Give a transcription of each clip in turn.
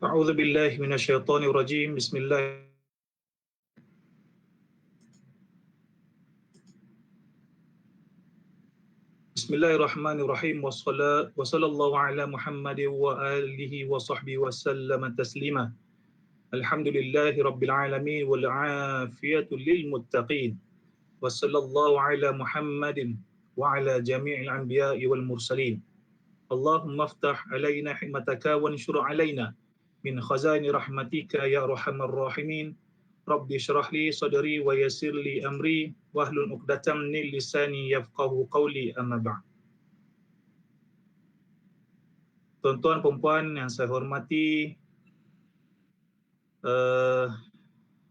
A'udzu billahi minasyaitonir rajim. Bismillahirrahmanirrahim. Wa sallallahu ala Muhammadin wa alihi wa sahbihi wa sallama taslima. Alhamdulillahi rabbil alamin wal afiyatu lil muttaqin. Wa sallallahu ala Muhammadin wa ala jami'il anbiya'i wal mursalin. Allahumma aftah alaina hikmataka wa anshur alaina min khazani rahmatika ya arhamar rahimin. Rabbi shrah li sadri wa yassir li amri wahlul 'uqdatam min lisani yafqahu qawli, amma ba'd. Tuan-tuan perempuan yang saya hormati,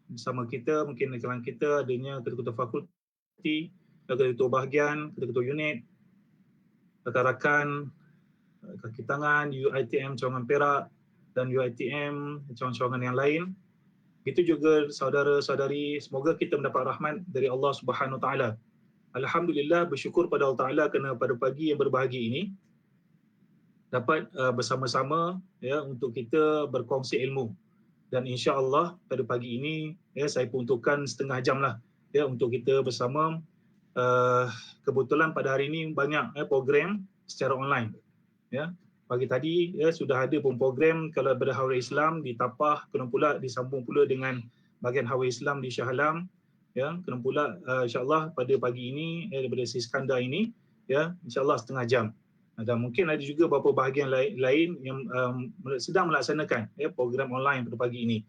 bersama kita mungkin di kalangan kita adanya ketua-ketua fakulti, ketua bahagian, ketua unit, rakan-rakan kaki tangan, UiTM Cawangan Perak dan UiTM cawangan-cawangan yang lain. Itu juga saudara-saudari, semoga kita mendapat rahmat dari Allah Subhanahu Wa Taala. Alhamdulillah, bersyukur pada Allah Taala kerana pada pagi yang berbahagia ini dapat bersama-sama ya untuk kita berkongsi ilmu. Dan insya-Allah pada pagi ini ya saya peruntukkan setengah jam lah ya untuk kita bersama. Kebetulan pada hari ini banyak program secara online. Ya. Pagi tadi ya sudah ada pun program kalau pada Hawa Islam di Tapah, kena pula disambung pula dengan bahagian Hawa Islam di Shah Alam, ya, kena pula insya-Allah pada pagi ini daripada si Iskandar ini ya insya-Allah setengah jam. Dan mungkin ada juga beberapa bahagian lain yang sedang melaksanakan ya program online pada pagi ini.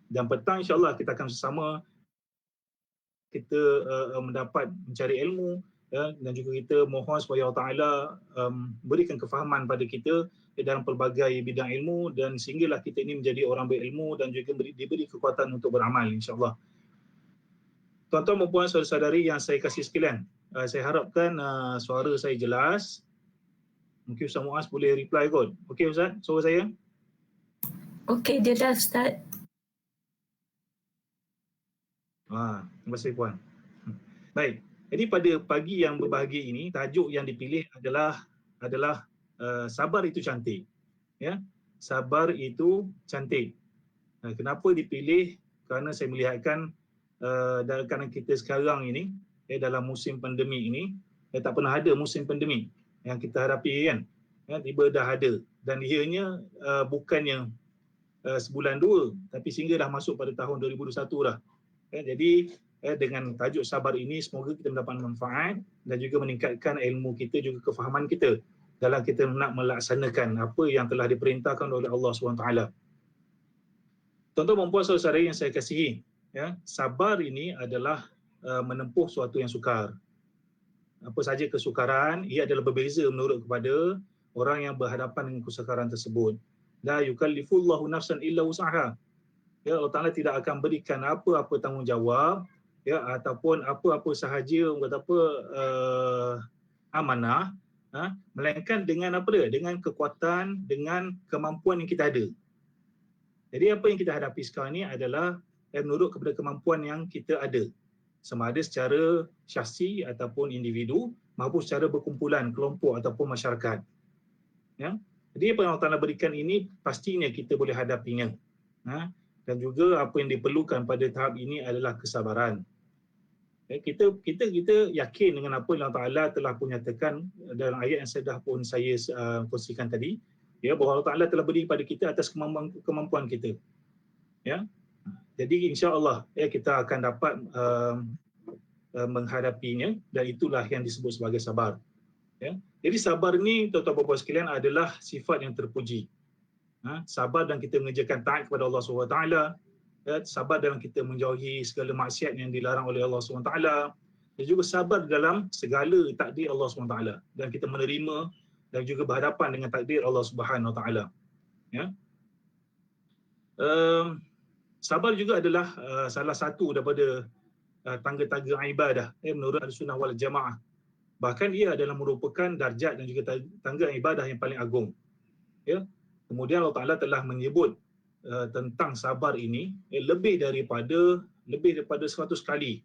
Dan petang insya-Allah kita akan bersama kita mendapat mencari ilmu ya, dan juga kita mohon supaya Allah Taala berikan kefahaman pada kita dalam pelbagai bidang ilmu dan sehinggalah kita ini menjadi orang berilmu dan juga diberi kekuatan untuk beramal insya-Allah. Tuan-tuan dan puan saudara-saudari yang saya kasih sekalian, saya harapkan suara saya jelas. Mungkin Ustaz Muaz boleh reply kot. Okey Ustaz, suara saya? Okey, jelas Ustaz. Terima kasih puan. Baik. Jadi pada pagi yang berbahagia ini, tajuk yang dipilih adalah sabar itu cantik. Ya. Sabar itu cantik. Kenapa dipilih? Kerana saya melihatkan dalam kita sekarang ini dalam musim pandemik ini, tak pernah ada musim pandemik yang kita hadapi kan. Ya, tiba dah ada dan ianya bukannya sebulan dua tapi sehingga dah masuk pada tahun 2021 dah. Jadi dengan tajuk sabar ini semoga kita mendapat manfaat dan juga meningkatkan ilmu kita juga kefahaman kita dalam kita nak melaksanakan apa yang telah diperintahkan oleh Allah SWT. Tuan-tuan dan puan saudara yang saya kasihi, ya, sabar ini adalah menempuh suatu yang sukar. Apa saja kesukaran, ia adalah berbeza menurut kepada orang yang berhadapan dengan kesukaran tersebut. La yukallifullahu nafsan illa wus'aha. Ya, Allah Ta'ala tidak akan berikan apa-apa tanggungjawab ya ataupun apa-apa sahaja amanah melainkan dengan apa dia? Dengan kekuatan, dengan kemampuan yang kita ada. Jadi apa yang kita hadapi sekarang ni adalah menurut kepada kemampuan yang kita ada. Sama ada secara syakhsi ataupun individu maupun secara berkumpulan, kelompok ataupun masyarakat. Ya. Jadi apa yang Allah Ta'ala berikan ini pastinya kita boleh hadapinya. Dan juga apa yang diperlukan pada tahap ini adalah kesabaran. Kita yakin dengan apa yang Allah Ta'ala telah pun nyatakan dalam ayat yang sudah pun saya kongsikan tadi, ya, bahawa Allah Ta'ala telah beri kepada kita atas kemampuan kita. Ya. Jadi insya-Allah ya kita akan dapat menghadapinya dan itulah yang disebut sebagai sabar. Ya. Jadi sabar ni tuan-tuan dan puan sekalian adalah sifat yang terpuji. Sabar dan kita mengerjakan taat kepada Allah SWT, ya, sabar dalam kita menjauhi segala maksiat yang dilarang oleh Allah SWT, dan juga sabar dalam segala takdir Allah SWT dan kita menerima dan juga berhadapan dengan takdir Allah Subhanahu Wa Taala. Ya. Sabar juga adalah salah satu daripada tangga-tangga ibadah menurut Ahlussunnah wal Jamaah. Bahkan ia adalah merupakan darjat dan juga tangga ibadah yang paling agung. Ya. Kemudian Allah Ta'ala telah menyebut tentang sabar ini lebih daripada 100 kali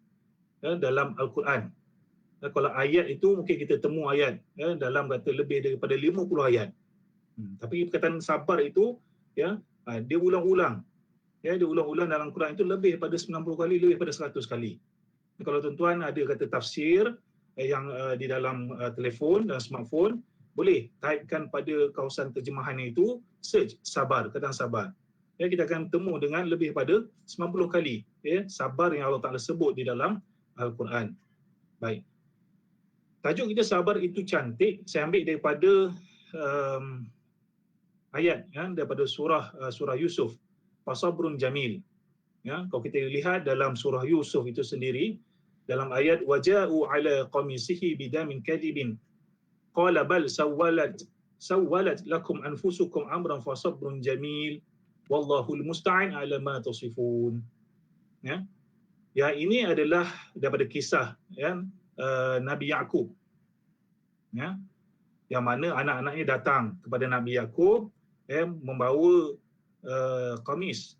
ya, dalam Al-Quran. Kalau ayat itu mungkin kita temu ayat dalam kata lebih daripada 50 ayat. Tapi perkataan sabar itu ya Dia ulang-ulang. Dia ulang-ulang dalam Quran itu lebih pada 90 kali, lebih pada 100 kali. Kalau tuan-tuan ada kata tafsir yang di dalam telefon dan smartphone, boleh typekan pada kawasan terjemahan itu, search sabar, kata sabar. Kita akan temu dengan lebih pada 90 kali sabar yang Allah Ta'ala sebut di dalam Al-Quran. Baik. Tajuk kita sabar itu cantik, saya ambil daripada ayat daripada surah Yusuf, fasabrun jamil. Kalau kita lihat dalam surah Yusuf itu sendiri, dalam ayat waja'u ala qamisihi bidamin kadhibin qala bal sawwalat lakum anfusukum amran fasabrun jamil wallahul musta'an ala ma tasifun. Ini adalah daripada kisah Nabi Yaqub, yang mana anak-anaknya datang kepada Nabi Yaqub membawa qamis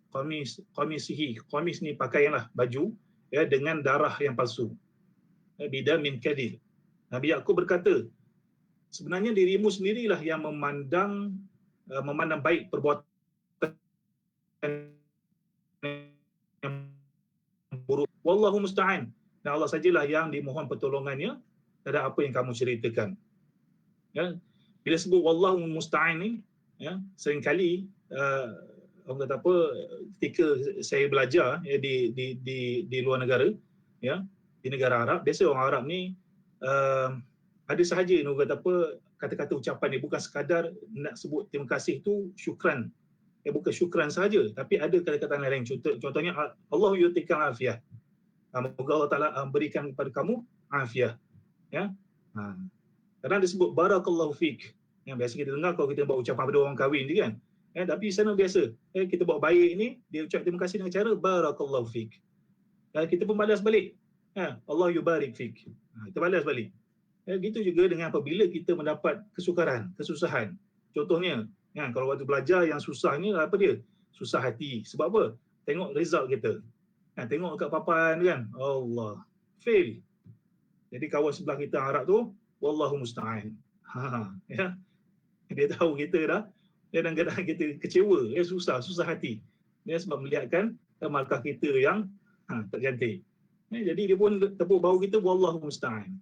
ni pakaianlah, baju dengan darah yang palsu, bidamin kadhib. Nabi Yaqub berkata, sebenarnya dirimu sendirilah yang memandang baik perbuatan yang buruk. Wallahu musta'an. Dan Allah sajalah yang dimohon pertolongannya terhadap apa yang kamu ceritakan. Bila sebut wallahu musta'an ni, seringkali orang kata apa, ketika saya belajar di luar negara, di negara Arab, biasa orang Arab ni ada sahaja orang kata apa, kata-kata ucapan ni bukan sekadar nak sebut terima kasih tu syukran. Bukan syukran sahaja, tapi ada kata-kata lain. Contohnya Allah yu'tikal afiyah. Moga Allah Ta'ala berikan kepada kamu afiah. Kadang disebut barakallahu fik. Yang biasa kita dengar kalau kita buat ucapan pada orang kahwin je kan. Tapi sana biasa kita buat baik ni, dia ucap terima kasih dengan cara barakallahu fik. Kita pun balas balik, Allah yubarik fik. Kita balas balik. Gitu juga dengan apabila kita mendapat kesukaran, kesusahan. Contohnya kalau waktu belajar yang susah ni apa dia? Susah hati. Sebab apa? Tengok result kita. Tengok kat papan kan, Allah, fail. Jadi kawan sebelah kita Arab tu, wallahu musta'an. Dia tahu kita dah. Dan kadang kita kecewa, susah hati. Dia sebab melihatkan markah kita yang tak cantik. Jadi dia pun tepuk bahu kita, wallahu musta'an.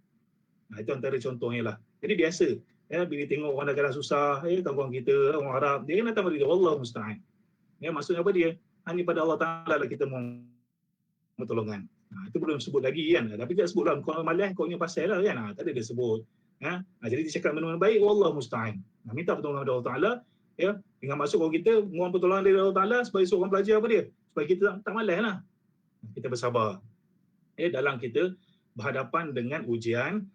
Itu antara contohnya lah. Jadi biasa, bila tengok orang kadang susah, kawan kita, orang Arab, dia kan datang bagi dia, wallahu musta'an. Maksudnya apa dia? Hanya pada Allah Ta'ala lah kita mohon pertolongan. Itu belum sebut lagi kan. Tapi dia sebut lah, kalau malah kau punya pasal lah kan. Tak ada dia sebut. Jadi dia cakap benda baik, wallahu musta'an. Minta pertolongan dari Allah Ta'ala. Dengan maksud kalau kita mohon pertolongan dari Allah Ta'ala supaya seorang pelajar apa dia? Supaya kita tak malas lah. Kita bersabar. Dalam kita berhadapan dengan ujian,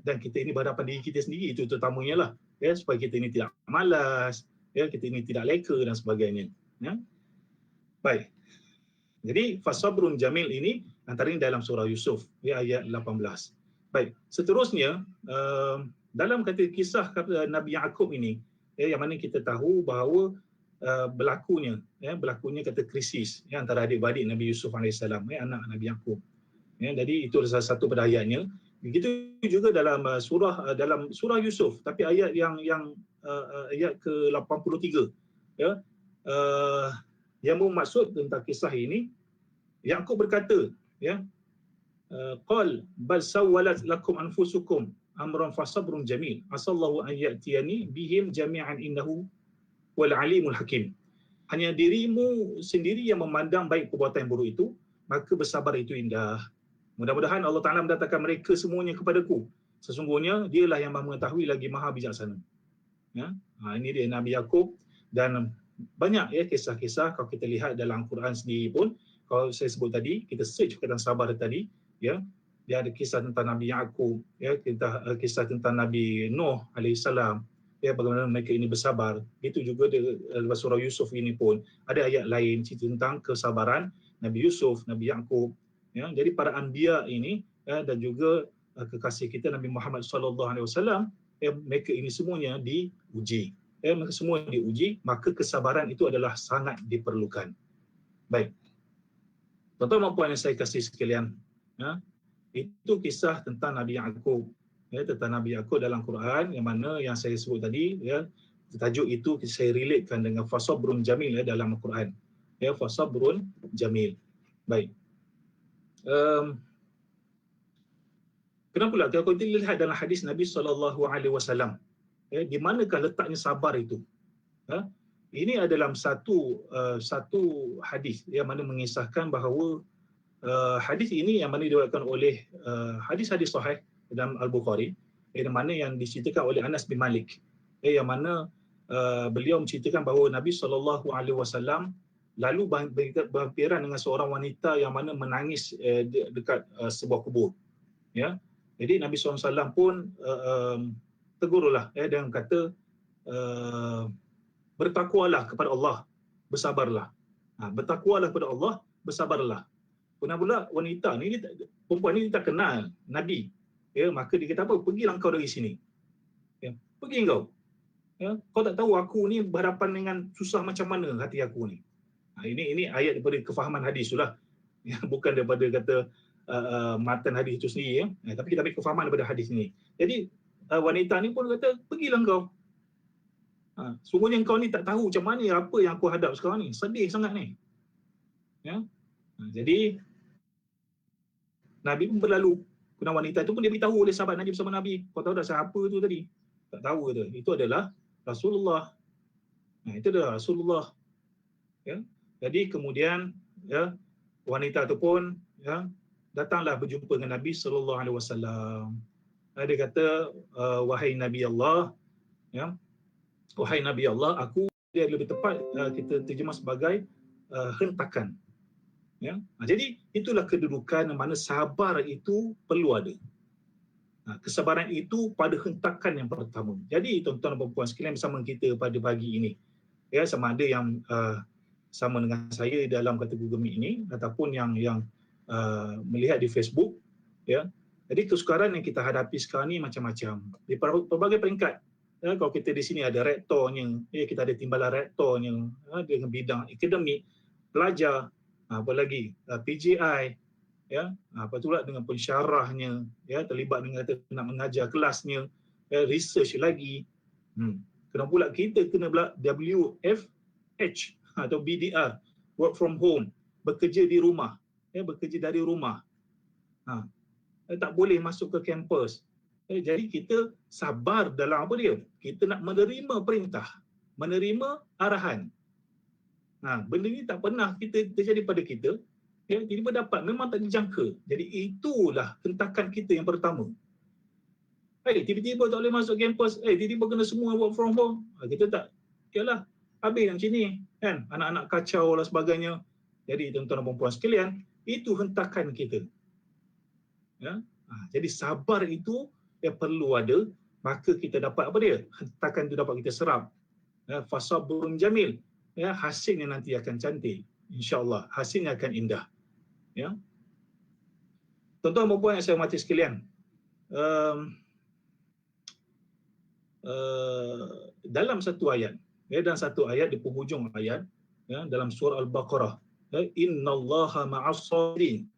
dan kita ini berhadapan diri kita sendiri, itu terutamanya lah. Supaya kita ini tidak malas, kita ini tidak leka dan sebagainya. Baik. Jadi fasabrun jamil ini antaranya dalam surah Yusuf ayat 18. Baik, seterusnya dalam kata kisah Nabi Yaqub ini, yang mana kita tahu bahawa berlakunya kata krisis antara adik-beradik Nabi Yusuf AS, anak Nabi Yaqub. Jadi itu salah satu pada ayatnya. Begitu juga dalam surah Yusuf, tapi ayat yang ayat ke-83 yang bermaksud tentang kisah ini, Yaqub berkata, qal bal sawwalat lakum anfusukum amran fasabrun jamil asallahu an ya'tiyani bihim jami'an innahu wal alimul hakim. Hanya dirimu sendiri yang memandang baik perbuatan yang buruk itu, maka bersabar itu indah. Mudah-mudahan Allah Ta'ala mendatangkan mereka semuanya kepadaku. Sesungguhnya dialah yang maha mengetahui lagi maha bijaksana. Ini dia Nabi Yaqub. Dan banyak kisah-kisah kalau kita lihat dalam Quran sendiri pun, kalau saya sebut tadi, kita search tentang sabar tadi, dia ada kisah tentang Nabi Yaqub, kisah tentang Nabi Nuh alaihissalam, bagaimana mereka ini bersabar. Itu juga dalam surah Yusuf ini pun ada ayat lain cerita tentang kesabaran Nabi Yusuf, Nabi Yaqub. Jadi para anbiya ini dan juga kekasih kita Nabi Muhammad SAW, mereka ini semuanya diuji. Mereka semua diuji, maka kesabaran itu adalah sangat diperlukan. Baik. Tuan-tuan dan puan yang saya kasih sekalian, itu kisah tentang Nabi Yaqub. Tentang Nabi Yaqub dalam Quran, yang mana yang saya sebut tadi, tajuk itu saya relatekan dengan fasabrun jamil dalam Al-Quran. Fasabrun jamil. Baik. Kenapa pula kalau kita lihat dalam hadis Nabi SAW, di manakah letaknya sabar itu? Ini adalah satu hadis yang mana mengisahkan bahawa hadis ini yang mana diriwayatkan oleh hadis-hadis sahih dalam Al-Bukhari, yang mana yang diceritakan oleh Anas bin Malik, yang mana beliau menceritakan bahawa Nabi SAW lalu berhampiran dengan seorang wanita yang mana menangis dekat sebuah kubur. Ya, jadi Nabi SAW pun tegurlah dan kata bertakwalah kepada Allah, bersabarlah. Bertakwalah kepada Allah, bersabarlah. Pula wanita ni, perempuan ni tak kenal Nabi. Maka dia kata apa? Pergilah kau dari sini. Pergi kau. Kau tak tahu aku ni berhadapan dengan susah macam mana hati aku ni. Ini ayat daripada kefahaman hadis itulah. Bukan daripada kata matan hadis itu sendiri. Tapi kita ambil kefahaman daripada hadis ni. Jadi wanita ni pun kata, pergilah kau. Sungguhnya kau ni tak tahu macam mana apa yang aku hadap sekarang ni. Sedih sangat ni. Jadi Nabi pun berlalu. Kemudian wanita itu pun dia beritahu oleh sahabat Nabi bersama Nabi. Kau tahu tak siapa tu tadi? Tak tahu tu. Itu adalah Rasulullah. Itu adalah Rasulullah. Jadi kemudian wanita itu pun datanglah berjumpa dengan Nabi SAW. Dia kata, wahai Nabi Allah, wahai Nabi Allah, aku, dia lebih tepat kita terjemah sebagai hentakan. Jadi itulah kedudukan mana sabar itu perlu ada. Kesabaran itu pada hentakan yang pertama. Jadi tuan-tuan dan puan sekalian bersama kita pada pagi ini, sama ada yang sama dengan saya dalam kata Google Meet ini ataupun yang melihat di Facebook, Jadi kesukaran yang kita hadapi sekarang ni macam-macam. Di pelbagai peringkat. Kalau kita di sini ada rektornya, kita ada timbalan rektornya dengan bidang akademik, pelajar, apa lagi PJI, apa tu pula dengan pensyarahnya, terlibat dengan nak mengajar kelasnya, research lagi. Kena pula kita kena pula WFH atau BDR, work from home, bekerja di rumah, bekerja dari rumah. Tak boleh masuk ke kampus. Jadi kita sabar dalam apa dia? Kita nak menerima perintah, menerima arahan. Benda ni tak pernah terjadi pada kita. Tiba-tiba dapat, memang tak dijangka. Jadi itulah hentakan kita yang pertama. Tiba-tiba tak boleh masuk kampus, tiba-tiba kena semua work from home. Kita tak, yalah, habis macam ni, kan? Anak-anak kacau lah sebagainya. Jadi tuan-tuan dan puan sekalian, itu hentakan kita. Jadi sabar itu perlu ada, maka kita dapat apa dia? Hentakan itu dapat kita serap. Fasabrun jamil. Hasilnya nanti akan cantik. InsyaAllah hasilnya akan indah. Tuan-tuan dan puan yang saya hormati sekalian, dalam satu ayat, dan satu ayat di penghujung ayat, dalam surah Al-Baqarah, innallaha ma'as sabirin,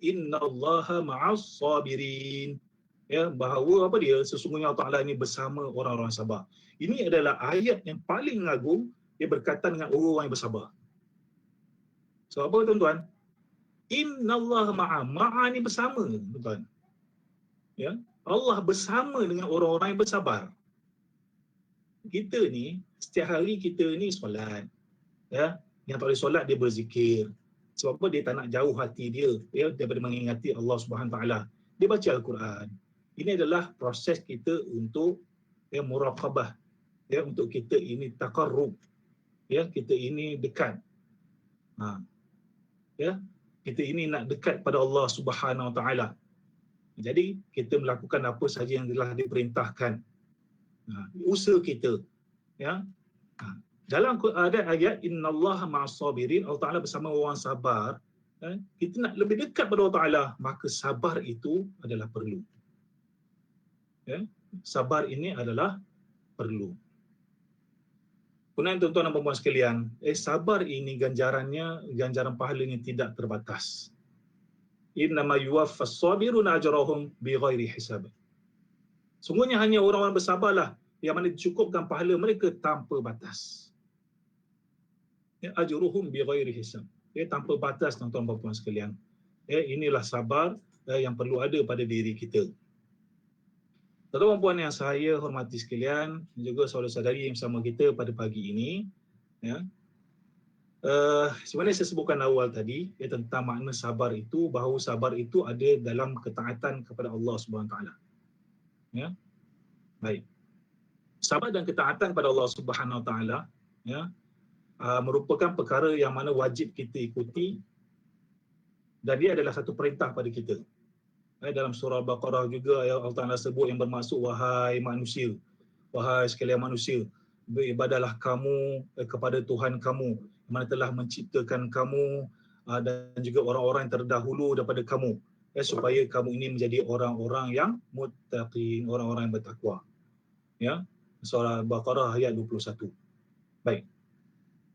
innallaha ma'as sabirin, bahawa apa dia, sesungguhnya Allah Ta'ala ini bersama orang-orang sabar. Ini adalah ayat yang paling agung, dia berkaitan dengan orang yang bersabar. So apa tuan-tuan? Innallaha ma'a ni bersama, tuan-tuan. Allah bersama dengan orang-orang yang bersabar. Kita ni, setiap hari kita ni solat. Yang tak boleh solat, dia berzikir. Sebab apa? Dia tak nak jauh hati dia, daripada mengingati Allah Subhanahu Taala. Dia baca Al-Quran. Ini adalah proses kita untuk muraqabah. Untuk kita ini taqarrub. Kita ini dekat. Kita ini nak dekat pada Allah Subhanahu Taala. Jadi kita melakukan apa sahaja yang telah diperintahkan. Usaha kita. Dalam ada ayat innallaha ma'as sabirin, Allah Taala bersama orang sabar. Kita nak lebih dekat pada Allah Taala, maka sabar itu adalah perlu. Sabar ini adalah perlu. Kemudian tuan-tuan dan puan sekalian, sabar ini ganjaran pahalanya tidak terbatas. Innama yuwaffas sabiruna ajrahum bighairi hisab. Sungguhnya hanya orang-orang bersabarlah yang mana dicukupkan pahala mereka tanpa batas. Ya, ajruhum bighairi hisab. Ya, tanpa batas, tuan-tuan dan puan sekalian. Ya, inilah sabar yang perlu ada pada diri kita. Tuan-tuan dan puan yang saya hormati sekalian, juga saudara-saudari yang bersama kita pada pagi ini, ya. Sebenarnya saya sebutkan awal tadi ya, tentang makna sabar itu, bahawa sabar itu ada dalam ketaatan kepada Allah Subhanahu Taala. Ya. Baik. Sabar dan ketaatan pada Allah Subhanahu Taala ya, merupakan perkara yang mana wajib kita ikuti, dan dia adalah satu perintah pada kita. Dalam surah Al-Baqarah juga ya, Allah Taala sebut yang bermaksud wahai manusia, wahai sekalian manusia, beribadahlah kamu kepada Tuhan kamu yang mana telah menciptakan kamu dan juga orang-orang yang terdahulu daripada kamu, ya, supaya kamu ini menjadi orang-orang yang muttaqin, orang-orang yang bertakwa. Ya, surah Al-Baqarah ayat 21. Baik.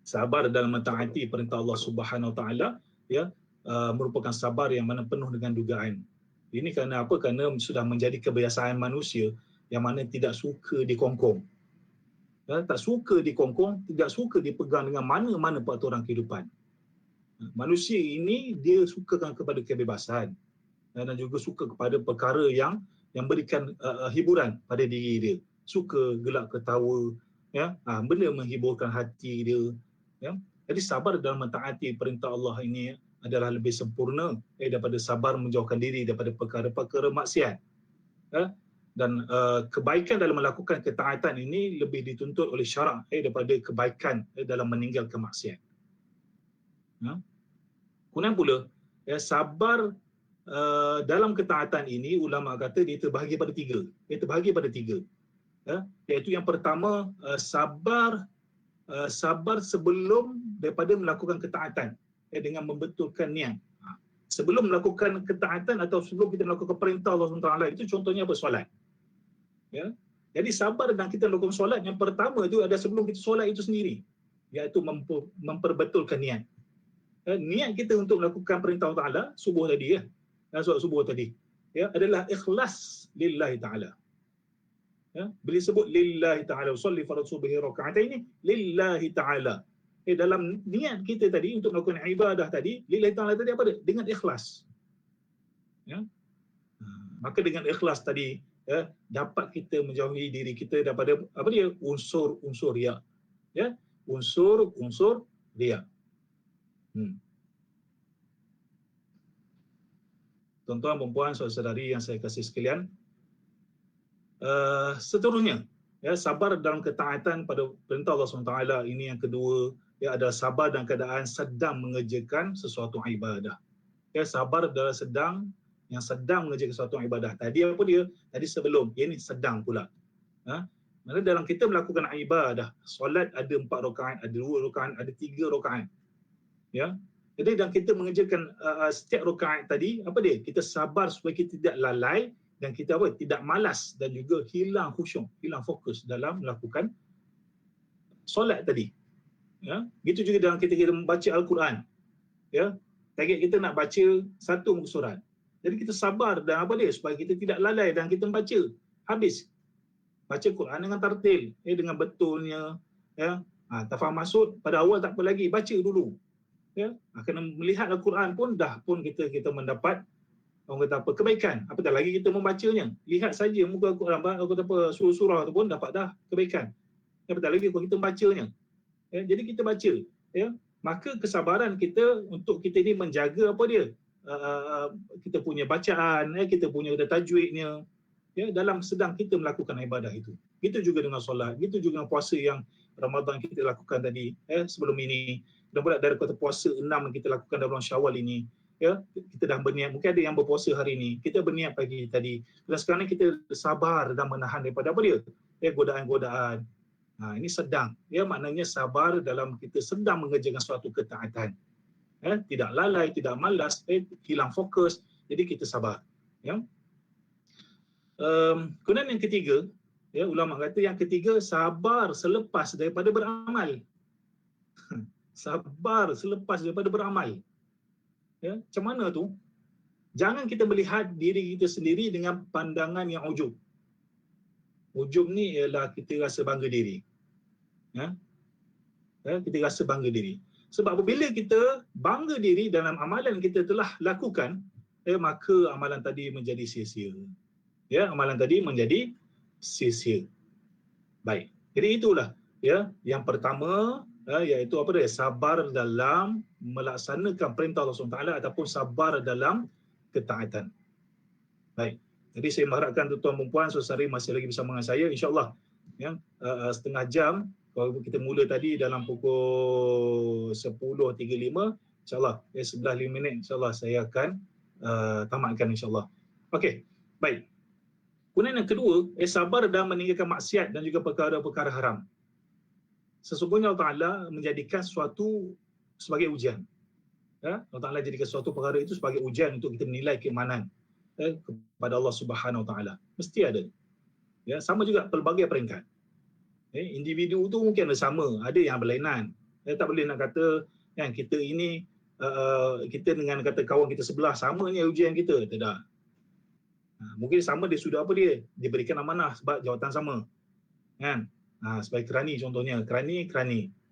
Sabar dalam mentaati perintah Allah Subhanahu Wa Taala ya, merupakan sabar yang mana penuh dengan dugaan. Ini kerana apa? Kerana sudah menjadi kebiasaan manusia yang mana tidak suka dikongkong. Ya, tak suka dikongkong, tidak suka dipegang dengan mana-mana peraturan kehidupan. Manusia ini dia sukakan kepada kebebasan dan juga suka kepada perkara yang berikan hiburan pada diri dia. Suka gelak ketawa, ya, benda menghiburkan hati dia. Ya. Jadi sabar dalam mentaati perintah Allah ini adalah lebih sempurna daripada sabar menjauhkan diri daripada perkara-perkara maksiat. Ya. Dan kebaikan dalam melakukan ketaatan ini lebih dituntut oleh syarak daripada kebaikan dalam meninggalkan maksiat. Ya. Kemudian pula, ya, sabar dalam ketaatan ini ulama kata dia terbahagi pada tiga. Dia terbahagi pada tiga. Ya. Iaitu yang pertama, sabar sebelum daripada melakukan ketaatan, dengan membetulkan niat. Sebelum melakukan ketaatan atau sebelum kita melakukan perintah Allah SWT, itu contohnya apa? Solat. Ya. Jadi sabar dan kita melakukan solat, yang pertama itu ada sebelum kita solat itu sendiri, iaitu memperbetulkan niat. Ya, niat kita untuk melakukan perintah Allah Ta'ala, subuh tadi ya, solat subuh tadi, ya, adalah ikhlas lillahi ta'ala. Ya, bila sebut lillahi ta'ala, usalli farad subhi raka'atain ini lillahi ta'ala. Dalam niat kita tadi untuk melakukan ibadah tadi, lillahi ta'ala tadi apa dia? Dengan ikhlas. Ya. Maka dengan ikhlas tadi, ya, dapat kita menjauhi diri kita daripada apa dia? Unsur-unsur riya. Ya, unsur-unsur riya. Tuan-tuan dan puan, saudara-saudari yang saya kasih sekalian, seterusnya, ya, sabar dalam ketaatan pada perintah Allah SWT ini yang kedua, ya, adalah sabar dalam keadaan sedang mengerjakan sesuatu ibadah. Ya, sabar dalam sedang mengerjakan sesuatu ibadah. Tadi apa dia? Tadi sebelum, ini sedang pula. Maka dalam kita melakukan ibadah, solat ada 4 rakaat, ada 2 rakaat, ada 3 rakaat. Ya. Jadi dalam kita mengerjakan setiap rakaat tadi, apa dia? Kita sabar supaya kita tidak lalai dan kita apa? Tidak malas dan juga hilang khusyuk, hilang fokus dalam melakukan solat tadi. Ya. Gitu juga dalam kita membaca Al-Quran. Ya. Target kita nak baca satu muka surat. Jadi kita sabar dan apa dia? Supaya kita tidak lalai dan kita membaca habis. Baca Quran dengan tartil, dengan betulnya. Ya. Tak faham maksud, pada awal tak apa lagi, baca dulu. Ya. Kena melihat Al-Quran pun kita mendapat orang kata apa, kebaikan. Apatah lagi kita membacanya. Lihat saja muka Al-Quran, orang kata apa, surah-surah tu pun dapat dah kebaikan. Apatah lagi kalau kita membacanya. Ya, jadi kita baca. Ya. Maka kesabaran kita untuk kita ini menjaga apa dia? Kita punya bacaan, kita punya tajwidnya. Ya, dalam sedang kita melakukan ibadah itu. Gitu juga dengan solat, gitu juga dengan puasa yang Ramadan kita lakukan tadi, sebelum ini. Dan pula dari kata puasa 6 yang kita lakukan dalam bulan Syawal ini, ya, kita dah berniat. Mungkin ada yang berpuasa hari ini, kita berniat pagi tadi. Dan sekarang ni kita sabar dan menahan daripada apa dia? Godaan-godaan. Ini sedang. Ya, maknanya sabar dalam kita sedang mengerjakan suatu ketaatan. Tidak lalai, tidak malas, hilang fokus. Jadi kita sabar. Ya. Kemudian yang ketiga, ya, ulama kata yang ketiga, sabar selepas daripada beramal. Sabar selepas daripada beramal. Ya, macam mana tu? Jangan kita melihat diri kita sendiri dengan pandangan yang ujub. ujub ni ialah kita rasa bangga diri. Ya? Kita rasa bangga diri. Sebab apabila kita bangga diri dalam amalan kita telah lakukan, maka amalan tadi menjadi sia-sia. Ya, amalan tadi menjadi sia-sia. Baik. Jadi itulah ya yang pertama, iaitu apa dia? Sabar dalam melaksanakan perintah Allah SWT ataupun sabar dalam ketaatan. Baik. Jadi saya mengharapkan tuan-tuan dan puan saudari masih lagi bersama dengan saya, insya-Allah ya, setengah jam. Kalau kita mula tadi dalam pukul 10.35, insya-Allah 11 minit insya-Allah saya akan tamatkan insya-Allah. Okey. Baik. Kemudian yang kedua, sabar dalam meninggalkan maksiat dan juga perkara-perkara haram. Sesungguhnya Allah Ta'ala menjadikan sesuatu sebagai ujian. Ya? Allah Ta'ala jadikan sesuatu perkara itu sebagai ujian untuk kita menilai keimanan kepada Allah Subhanahu Wa Ta'ala. Mesti ada. Ya, sama juga pelbagai peringkat. Individu tu mungkin ada sama, ada yang berlainan. Tak boleh nak kata yang kita ini kita dengan kata kawan kita sebelah samanya ujian kita, tidak. Mungkin sama dia sudah apa dia diberikan amanah sebab jawatan sama. Kan? Sebagai kerani contohnya, kerani,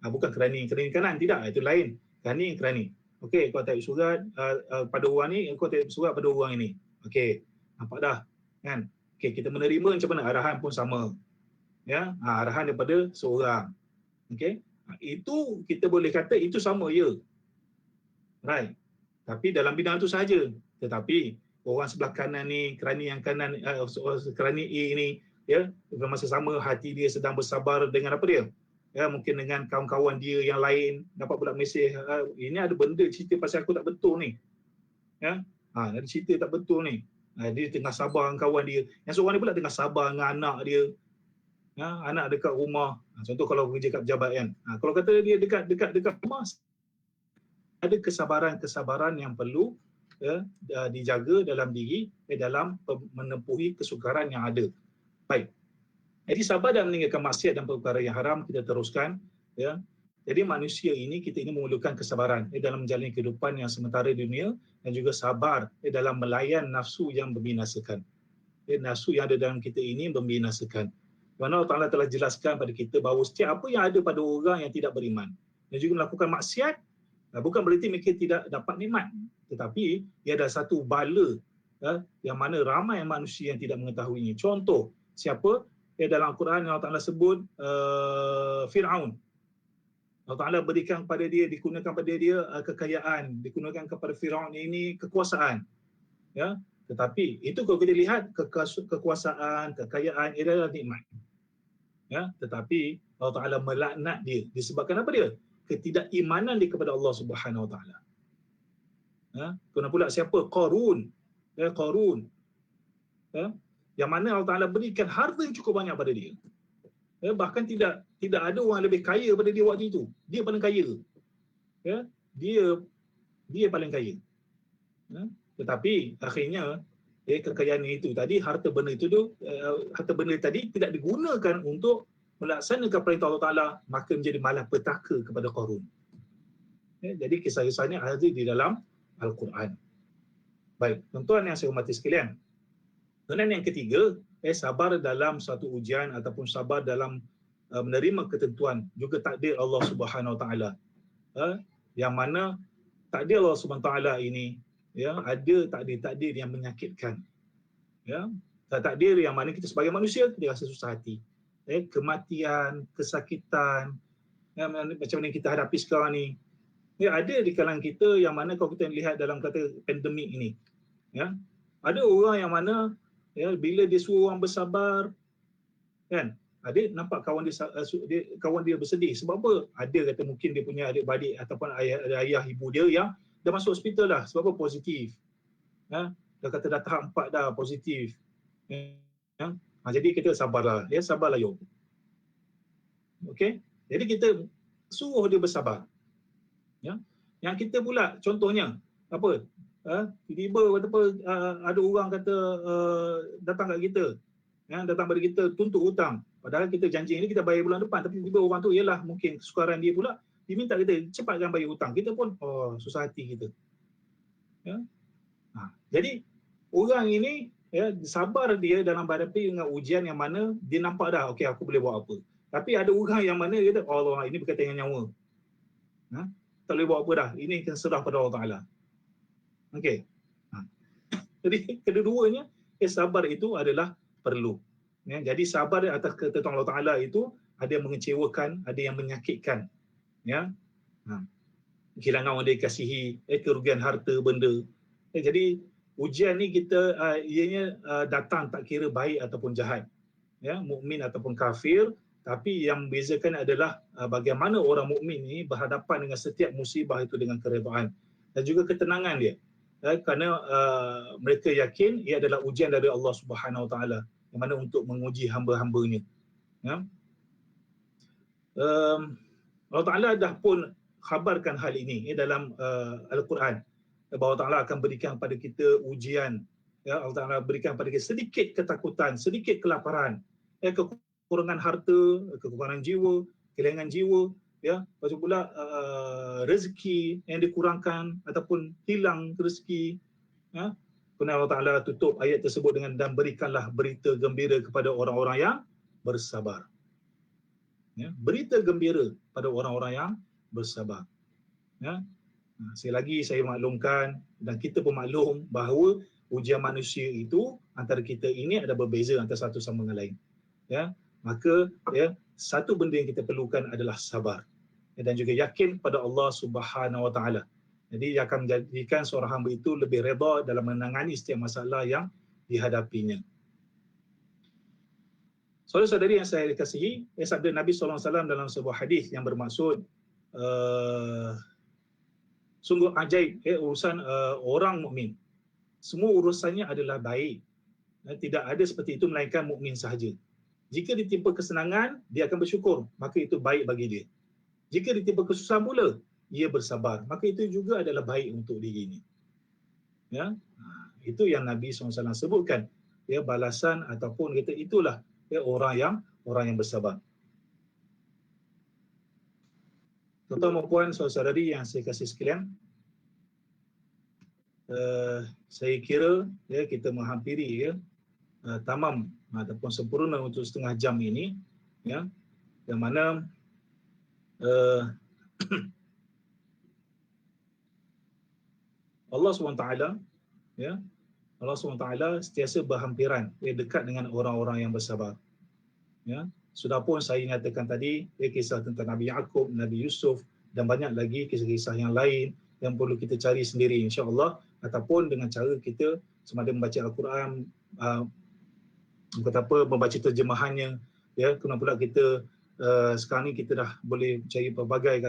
bukan kerani kanan, tidak, itu lain. Kerani. Okey, kau tak surat pada orang ni, kau tak surat pada orang ini. Okey, nampak dah, kan? Okey, kita menerima macam mana, arahan pun sama. Ya, arahan daripada seorang. Okey, itu kita boleh kata itu sama ya. Right. Tapi dalam bidang itu saja. Tetapi orang sebelah kanan ni, kerani yang kanan, kerani A ni, ya, masa sama hati dia sedang bersabar dengan apa dia? Ya, mungkin dengan kawan-kawan dia yang lain, dapat pula mesej, ini ada benda cerita pasal aku tak betul ni. Ya, ada cerita tak betul ni. Dia tengah sabar dengan kawan dia. Yang seorang ni pula tengah sabar dengan anak dia. Ya, anak dekat rumah. Contoh kalau kerja kat pejabat kan. Kalau kata dia dekat rumah, ada kesabaran yang perlu dijaga dalam diri dalam menempuhi kesukaran yang ada. Baik. Jadi sabar dan meninggalkan maksiat dan perkara yang haram, kita teruskan. Ya. Jadi manusia ini, kita ini memerlukan kesabaran dalam menjalani kehidupan yang sementara di dunia dan juga sabar dalam melayan nafsu yang membinasakan. Nafsu yang ada dalam kita ini membinasakan. Kerana Allah Ta'ala telah jelaskan pada kita bahawa setiap apa yang ada pada orang yang tidak beriman dan juga melakukan maksiat, bukan berarti mereka tidak dapat nikmat, tetapi ia ada satu bala yang mana ramai manusia yang tidak mengetahuinya. Contoh, siapa? Dalam Al-Quran Allah Ta'ala sebut Fir'aun. Allah Ta'ala berikan kepada dia, dikurniakan kepada dia kekayaan, dikurniakan kepada Fir'aun ini kekuasaan. Ya, tetapi itu kalau kita lihat kekuasaan, kekayaan ia adalah nikmat. Ya, tetapi Allah Ta'ala melaknat dia disebabkan apa dia? Ketidakimanan dia kepada Allah Subhanahu Wa Ta'ala. Kena pula siapa? Qarun. Qarun. Yang mana Allah Ta'ala berikan harta yang cukup banyak pada dia. Bahkan tidak ada orang lebih kaya pada dia waktu itu. Dia paling kaya. Dia paling kaya. Tetapi akhirnya kekayaan itu tadi, harta benda tadi tidak digunakan untuk melaksanakan perintah Allah Ta'ala, maka menjadi malapetaka kepada Qarun. Jadi kisah-kisahnya ada di dalam Al-Quran. Baik, tuan-tuan yang saya hormati sekalian. Kemudian yang ketiga, sabar dalam satu ujian ataupun sabar dalam menerima ketentuan juga takdir Allah Subhanahu Wa Ta'ala. Yang mana takdir Allah Subhanahu Wa Ta'ala ini, ya, ada takdir-takdir yang menyakitkan. Ya, takdir yang mana kita sebagai manusia kita rasa susah hati. Kematian, kesakitan, ya, macam mana kita hadapi sekarang ni. Ya, ada di kalangan kita yang mana kalau kita lihat dalam kata pandemik ini, ya, ada orang yang mana ya, bila dia suruh orang bersabar, kan, ada nampak kawan dia bersedih. Sebab apa? Ada kata mungkin dia punya adik-beradik ataupun ayah ibu dia yang dah masuk hospital dah. Sebab apa? Positif. Ya, dah kata dah tahap 4 dah positif. Ya. Jadi kita sabarlah. Ya, sabarlah Yop. Okey. Jadi kita suruh dia bersabar. Ya. Yang kita pula contohnya apa? Tiba-tiba ada orang kata datang kat kita. Ya, datang pada kita tuntut hutang. Padahal kita janji ini kita bayar bulan depan, tapi tiba-tiba orang tu ialah mungkin kesukaran dia pula, dia minta kita cepatkan bayar hutang. Kita pun susah hati kita. Ya. Jadi orang ini sabar dia dalam menghadapi dengan ujian yang mana dia nampak dah, okey aku boleh buat apa. Tapi ada orang yang mana dia kata, Allah ini berkaitan dengan nyawa. Tak boleh buat apa dah. Ini akan serah pada Allah Ta'ala. Okey. Jadi kedua-duanya, sabar itu adalah perlu. Jadi sabar atas ketetapan Allah Ta'ala itu ada yang mengecewakan, ada yang menyakitkan. Kehilangan orang dia kasihi, kerugian harta, benda. Jadi ujian ni kita ianya datang tak kira baik ataupun jahat. Mukmin ataupun kafir, tapi yang membezakan adalah bagaimana orang mukmin ni berhadapan dengan setiap musibah itu dengan keredaan dan juga ketenangan dia. Kerana mereka yakin ia adalah ujian dari Allah Subhanahu Wa Taala yang mana untuk menguji hamba-hambanya. Allah Ta'ala dah pun khabarkan hal ini dalam Al-Quran, bahawa Allah Ta'ala akan berikan pada kita ujian. Allah Ta'ala berikan pada kita sedikit ketakutan, sedikit kelaparan, kekurangan harta, kekurangan jiwa, kehilangan jiwa, lepas tu pula rezeki yang dikurangkan ataupun hilang rezeki. Kemudian Allah Ta'ala tutup ayat tersebut dengan dan berikanlah berita gembira kepada orang-orang yang bersabar. Berita gembira pada orang-orang yang bersabar. Sekali lagi saya maklumkan dan kita pun maklum bahawa ujian manusia itu antara kita ini ada berbeza antara satu sama dengan lain. Maka satu benda yang kita perlukan adalah sabar dan juga yakin pada Allah Subhanahu Wa Taala. Jadi ia akan menjadikan seorang hamba itu lebih redha dalam menangani setiap masalah yang dihadapinya. Saudara-saudari yang saya kasihi, sabda Nabi SAW dalam sebuah hadis yang bermaksud sungguh ajaib urusan orang mukmin. Semua urusannya adalah baik. Tidak ada seperti itu melainkan mukmin sahaja. Jika ditimpa kesenangan, dia akan bersyukur, maka itu baik bagi dia. Jika ditimpa kesusahan pula, ia bersabar, maka itu juga adalah baik untuk diri ini. Itu yang Nabi SAW sebutkan. Balasan ataupun kata itulah orang yang bersabar. Tuan-tuan dan puan, saudara-saudari yang saya kasih sekalian, saya kira kita menghampiri tamam ataupun sempurna untuk setengah jam ini, yang mana Allah SWT Allah SWT sentiasa berhampiran dekat dengan orang-orang yang bersabar. Sudah pun saya nyatakan tadi kisah tentang Nabi Yaqub, Nabi Yusuf dan banyak lagi kisah-kisah yang lain yang perlu kita cari sendiri insya-Allah, ataupun dengan cara kita sama ada membaca Al-Quran, membaca terjemahannya. Kemudian pula kita sekarang ni kita dah boleh cari pelbagai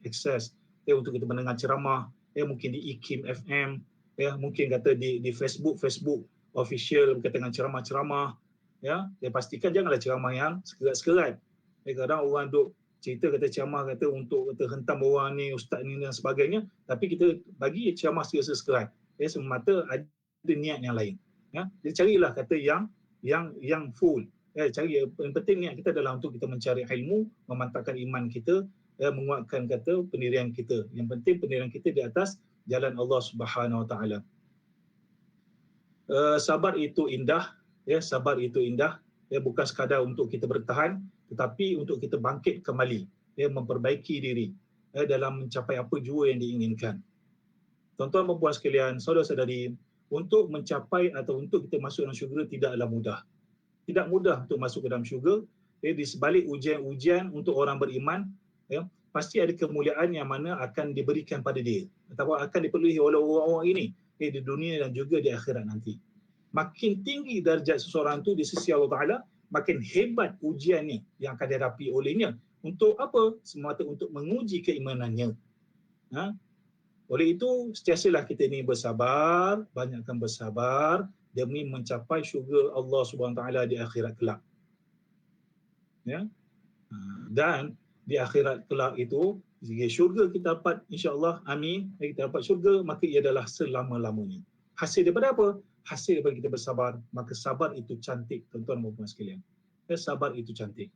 akses untuk kita mendengar ceramah, mungkin di IKIM FM, mungkin di Facebook official berkaitan dengan ceramah-ceramah. Pastikan janganlah ceramah yang sekerat-sekerat. Kadang orang duk cerita ceramah untuk hentam orang ni, ustaz ni dan sebagainya, tapi kita bagi ceramah sekerat-sekerat. Semata ada niat yang lain. Jadi carilah yang full. Cari yang penting niat kita adalah untuk kita mencari ilmu, memantapkan iman kita, menguatkan pendirian kita. Yang penting pendirian kita di atas jalan Allah Subhanahu Wa Taala. Sabar itu indah, sabar itu indah, bukan sekadar untuk kita bertahan, tetapi untuk kita bangkit kembali, memperbaiki diri dalam mencapai apa jua yang diinginkan. Tuan-tuan dan puan sekalian, saudara-saudari, untuk mencapai atau untuk kita masuk dalam syurga tidaklah mudah. Tidak mudah untuk masuk ke dalam syurga. Di sebalik ujian-ujian untuk orang beriman, pasti ada kemuliaan yang mana akan diberikan pada dia atau akan dipenuhi oleh orang-orang ini di dunia dan juga di akhirat nanti. Makin tinggi darjat seseorang itu di sisi Allah Ta'ala, makin hebat ujiannya yang akan dihadapi olehnya. Untuk apa? Semata untuk menguji keimanannya. Oleh itu, sentiasalah kita ini bersabar, banyakkan bersabar demi mencapai syurga Allah Subhanahu Taala di akhirat kelak. Dan di akhirat kelak itu, jika syurga kita dapat, insya-Allah, amin, kita dapat syurga, maka ia adalah selama-lamanya. Hasil daripada apa? Hasil daripada kita bersabar. Maka sabar itu cantik, tuan-tuan dan puan sekalian. Sabar itu cantik.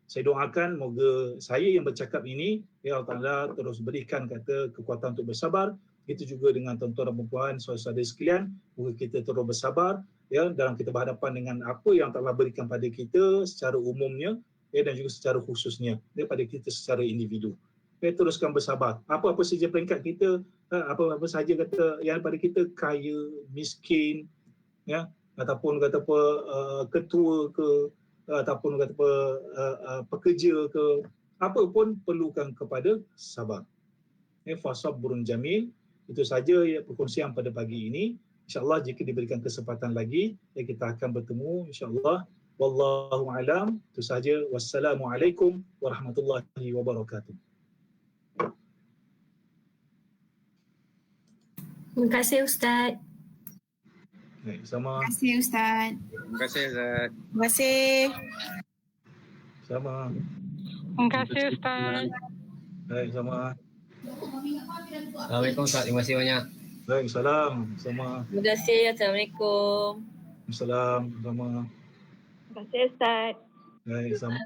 Saya doakan moga saya yang bercakap ini, Allah Ta'ala terus berikan kekuatan untuk bersabar, Begitu juga dengan tuan-tuan dan puan-puan, saudara-saudara sekalian, moga kita terus bersabar ya dalam kita berhadapan dengan apa yang Allah berikan pada kita secara umumnya ya, dan juga secara khususnya daripada kita secara individu. Ya, teruskan bersabar. Apa-apa saja peringkat kita, apa-apa saja kata yang pada kita, kaya, miskin, ya, ataupun kata apa ketua ke, ataupun kata apa pekerja ke, apa pun perlukan kepada sabar. Fasabrun jamil. Itu saja ya perkongsian pada pagi ini. InsyaAllah jika diberikan kesempatan lagi, ya, kita akan bertemu insyaAllah. Wallahu alam. Itu saja. Wassalamualaikum warahmatullahi wabarakatuh. Terima kasih Ustaz. Baik, sama. Terima kasih Ustaz. Terima kasih Ustaz. Terima kasih. Sama. Terima kasih Ustaz. Baik, sama. Assalamualaikum Ustaz. Terima kasih banyak. Baik, salam. Sama. Terima kasih. Assalamualaikum. Salam. Sama. Terima kasih Ustaz. Baik, sama.